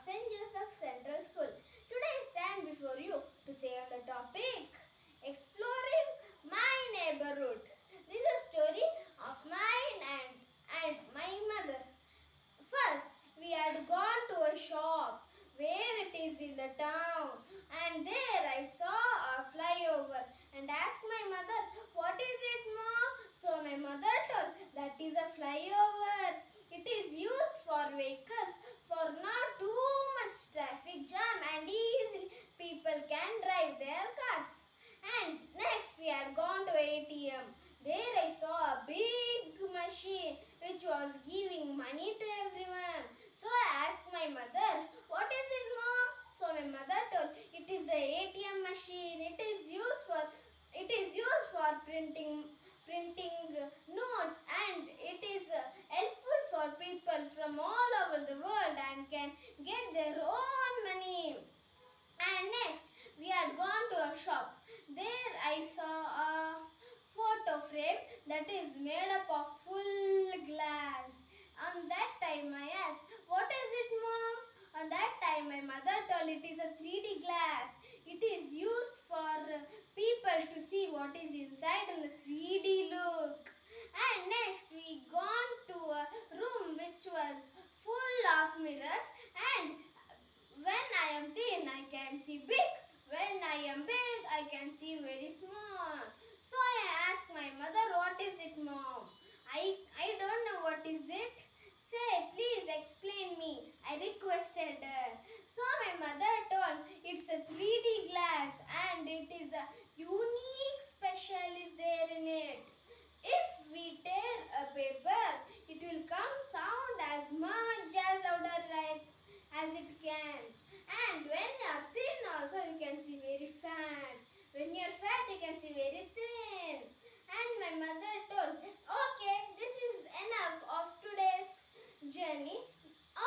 St. Joseph Central School. Today I stand before you to say on the topic Exploring My Neighborhood. This is a story of mine and my mother. First, we had gone to a shop where it is in the town, and there I saw a flyover and asked my mother, "What is it, Mom?" So my mother told, "That is a flyover. It is used for vehicles for not too much traffic jam and easily people can drive their cars." And next we had gone to ATM. There I saw a big machine which was giving money to everyone. So I asked my mother, "What is it, Mom?" So my mother told, "It is the ATM machine. It is used for printing notes, and it is helpful for people from all over the world and can get their own money." And next we had gone to a shop. There I saw a photo frame that is made up of full glass. On that time I asked, "What is it, Mom?" On that time my mother told, "It is a 3D glass. It is used for people to see what is inside in the 3D look." And next we gone to a room which was full of mirrors, and when I am thin I can see big. When I am big I can see very small. So I asked my mother, "What is it, Mom?" I don't know what is it. Say, please explain me, I requested her. So my mother told, "It's a 3D glass and it is a unique special is there in it. If we tear a paper, it will come sound as much as louder right as it can. And when you are thin also you can see very fat. When you are fat you can see very thin." And my mother told, "Okay, this is enough of today's journey.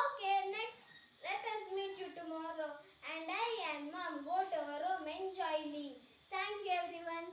Okay, next let us meet you tomorrow." And I and Mom go to our room enjoying. Thank you everyone.